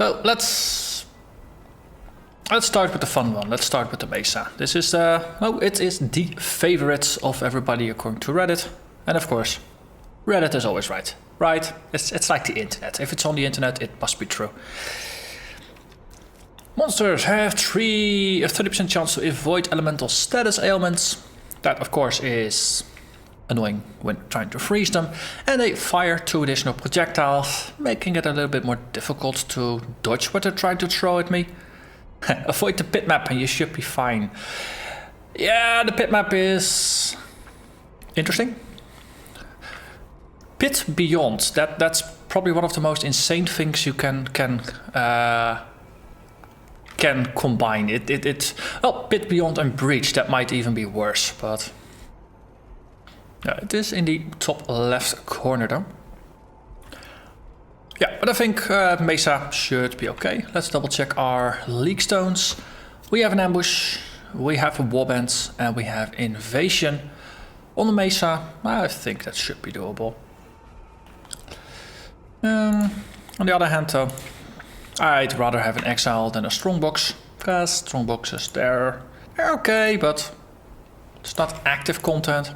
So let's start with the fun one. Let's start with the Mesa. This is it is the favorites of everybody according to Reddit, and of course, Reddit is always right. Right? It's like the internet. If it's on the internet, it must be true. Monsters have 30% chance to avoid elemental status ailments. That, of course, is annoying when trying to freeze them. And they fire 2 additional projectiles, making it a little bit more difficult to dodge what they're trying to throw at me. Avoid the pit map and you should be fine. Yeah, the pit map is interesting. Pit Beyond, that's probably one of the most insane things you can combine. Well, Pit Beyond and Breach, that might even be worse, but it is in the top left corner though. Yeah, but I think Mesa should be okay. Let's double check our Legacystones. We have an ambush, we have a warband, and we have invasion. On the Mesa, I think that should be doable. On the other hand though, I'd rather have an Exile than a Strongbox, because Strongboxes, they're okay, but it's not active content.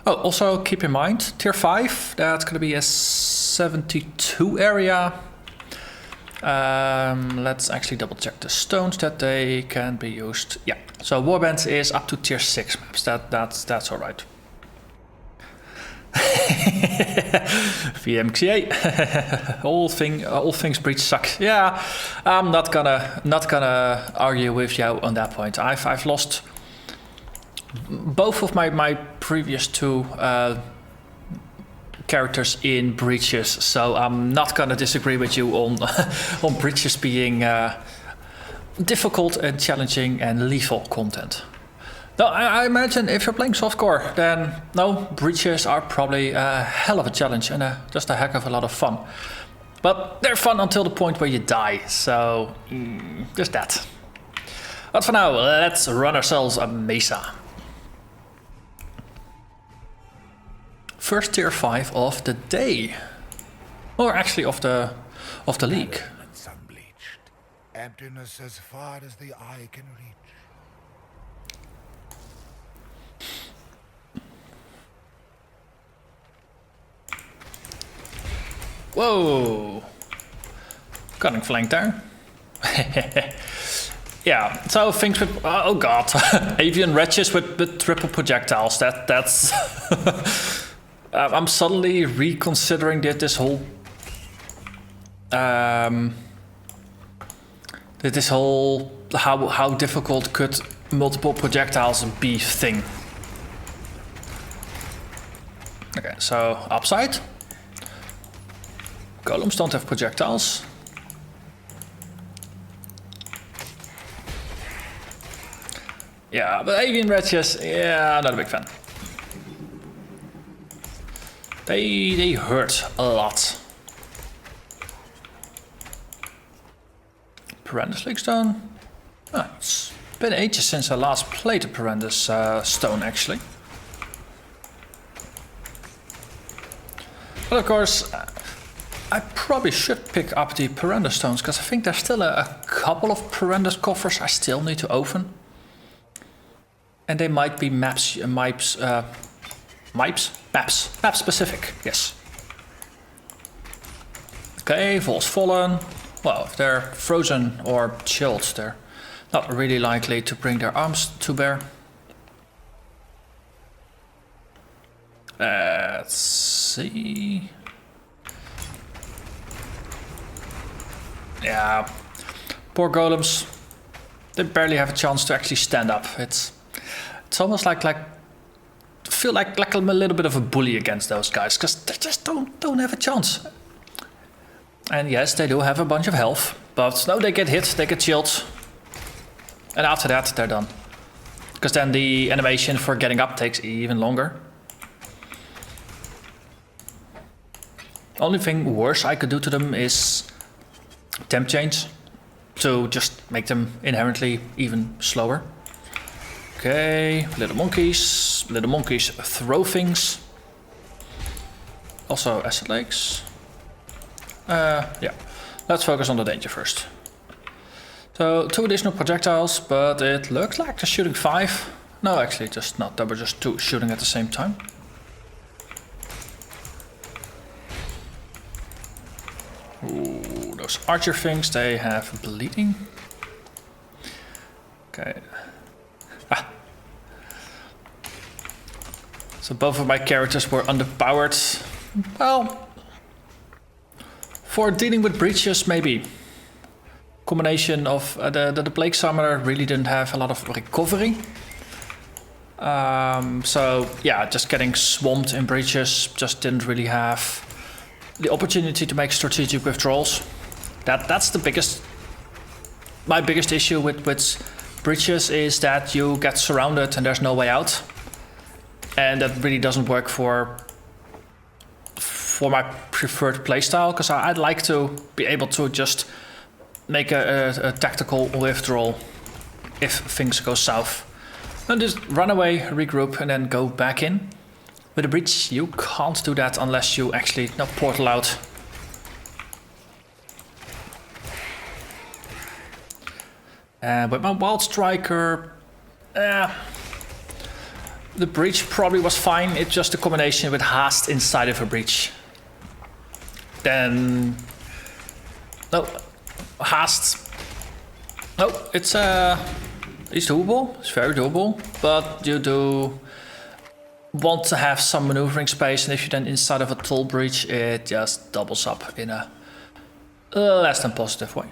Oh, also keep in mind, tier 5, that's going to be a 72 area. Let's actually double check the stones that they can be used. Yeah, so Warband is up to tier 6 maps, that's alright. VMXA. all things Breach suck. Yeah, I'm not gonna argue with you on that point. I've lost both of my previous 2 characters in Breaches, so I'm not gonna disagree with you on on Breaches being difficult and challenging and lethal content. No, I imagine if you're playing softcore, then no, Breaches are probably a hell of a challenge and just a heck of a lot of fun. But they're fun until the point where you die, so just that. But for now, let's run ourselves a Mesa. First tier 5 of the day, or actually of the league. Unbleached. Emptiness as far as the eye can reach. Whoa! Cutting flank there. Yeah, so things with oh god, avian wretches with triple projectiles. That's I'm suddenly reconsidering this whole how difficult could multiple projectiles be thing. Okay, so upside. Golems don't have projectiles. Yeah, but avian wretches, yeah, not a big fan. They hurt a lot. Perandus Legacystone. Oh, it's been ages since I last played a Perandus stone actually. But of course, I probably should pick up the Perandus stones because I think there's still a couple of Perandus coffers I still need to open. And they might be map specific, yes. Okay, Vol's Fallen. Well, if they're frozen or chilled, they're not really likely to bring their arms to bear. Let's see. Yeah, poor golems. They barely have a chance to actually stand up. It's almost like feel like I'm a little bit of a bully against those guys because they just don't have a chance. And yes, they do have a bunch of health, but no, they get hit, they get chilled, and after that they're done. Because then the animation for getting up takes even longer. Only thing worse I could do to them is temp change to just make them inherently even slower. Okay, little monkeys throw things. Also acid legs. Yeah, Let's focus on the danger first. So 2 additional projectiles, but it looks like they're shooting 5. No, actually just not. There were just 2 shooting at the same time. Ooh, those archer things, they have bleeding. Okay. Ah. So both of my characters were underpowered. Well, for dealing with breaches, maybe. Combination of the Plague Summoner really didn't have a lot of recovery. So yeah, just getting swamped in breaches, just didn't really have the opportunity to make strategic withdrawals. That's the my biggest issue with breaches is that you get surrounded and there's no way out. And that really doesn't work for my preferred playstyle, because I'd like to be able to just make a tactical withdrawal if things go south. And just run away, regroup, and then go back in. With a breach, you can't do that unless you actually portal out. With my Wild Striker, the breach probably was fine. It's just a combination with Haste inside of a breach. Then, no, Haste. No, it's doable. It's very doable, but you do want to have some maneuvering space, and if you're then inside of a toll breach, it just doubles up in a less than positive way.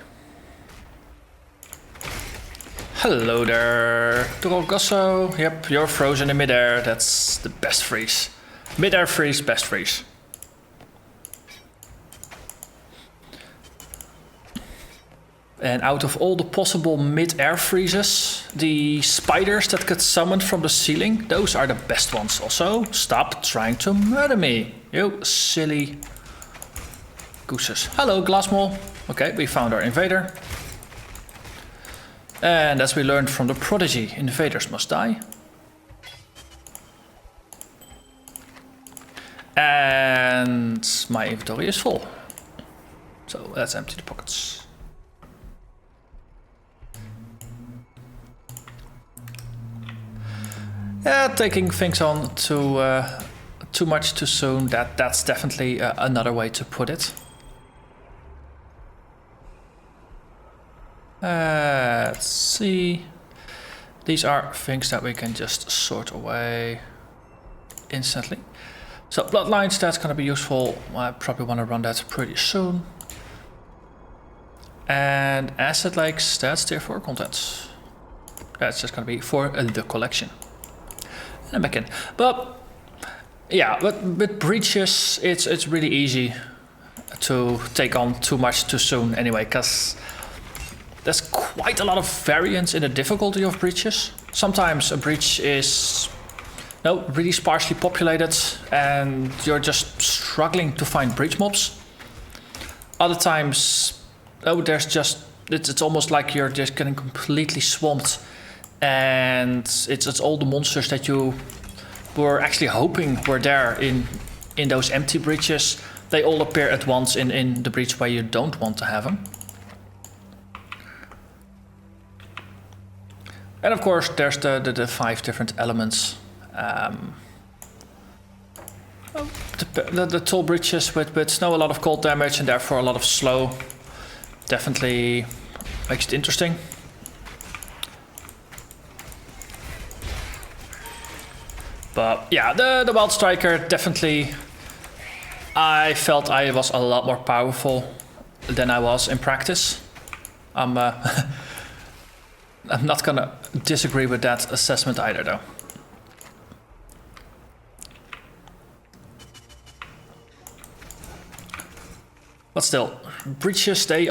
Hello there, Drogosso. Yep, you're frozen in midair. That's the best freeze. Midair freeze, best freeze. And out of all the possible mid-air freezes, the spiders that get summoned from the ceiling, those are the best ones. Also, stop trying to murder me, you silly gooses. Hello, Glassmole. Okay, we found our invader. And as we learned from the Prodigy, invaders must die. And my inventory is full. So let's empty the pockets. Yeah, taking things on too much too soon, that's definitely another way to put it. Let's see. These are things that we can just sort away instantly. So bloodlines, that's going to be useful. I probably want to run that pretty soon. And acid lakes, that's tier 4 content. That's just going to be for the collection. And back in. But yeah, with breaches, it's really easy to take on too much too soon anyway, because there's quite a lot of variance in the difficulty of breaches. Sometimes a breach is really sparsely populated and you're just struggling to find breach mobs. Other times, there's just it's almost like you're just getting completely swamped, and it's all the monsters that you were actually hoping were there in those empty breaches. They all appear at once in the breach where you don't want to have them. And of course, there's the 5 different elements. The toll breaches with snow, a lot of cold damage, and therefore a lot of slow. Definitely makes it interesting. But yeah, the Wild Striker, definitely, I felt I was a lot more powerful than I was in practice. I'm not gonna disagree with that assessment either, though. But still, breaches, they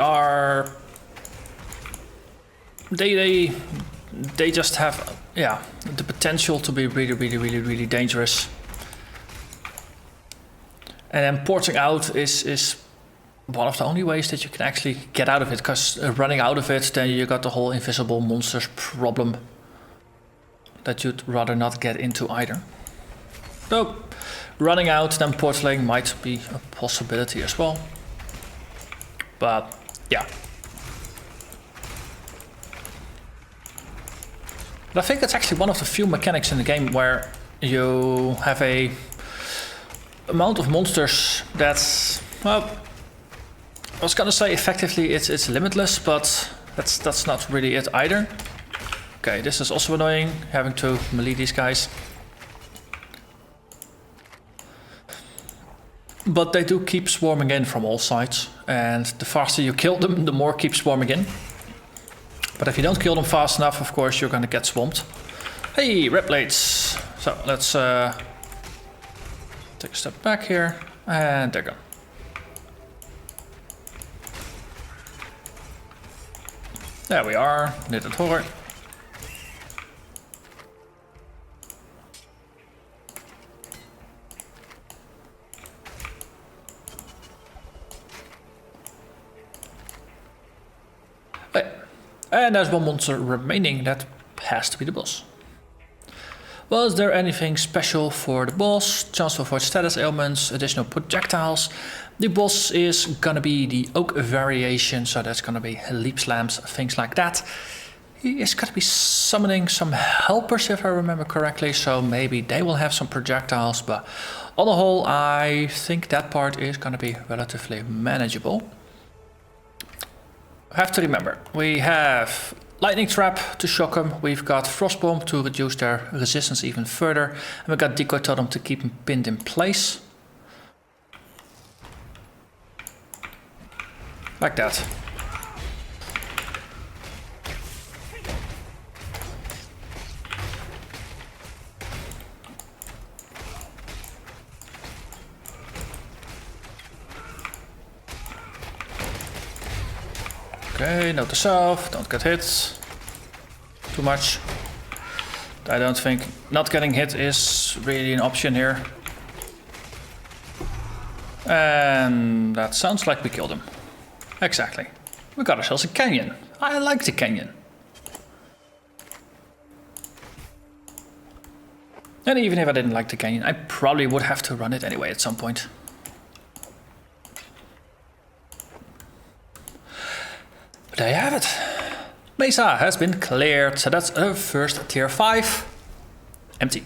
just have, yeah, the potential to be really dangerous. And then porting out is one of the only ways that you can actually get out of it, because running out of it, then you got the whole invisible monsters problem that you'd rather not get into either. So running out, then portaling might be a possibility as well. But Yeah. But I think it's actually one of the few mechanics in the game where you have a amount of monsters that's, well, I was gonna say effectively it's limitless, but that's not really it either. Okay, this is also annoying, having to melee these guys. But they do keep swarming in from all sides, and the faster you kill them, the more keep swarming in. But if you don't kill them fast enough, of course, you're gonna get swamped. Hey, red blades! So let's take a step back here, and they're gone. There we are, knitted horror. And there's one monster remaining that has to be the boss. Was there anything special for the boss? Chance to avoid status ailments, additional projectiles. The boss is gonna be the oak variation, so that's gonna be leap slams, things like that. He is gonna be summoning some helpers if I remember correctly, so maybe they will have some projectiles, but on the whole I think that part is gonna be relatively manageable. Have to remember, we have Lightning Trap to shock them, we've got Frost Bomb to reduce their resistance even further, and we've got Decoy Totem to keep them pinned in place. Like that. Okay, note to self, don't get hit too much. I don't think not getting hit is really an option here. And that sounds like we killed him. Exactly. We got ourselves a canyon. I like the canyon. And even if I didn't like the canyon, I probably would have to run it anyway at some point. There you have it. Mesa has been cleared, so that's a first tier 5. Empty.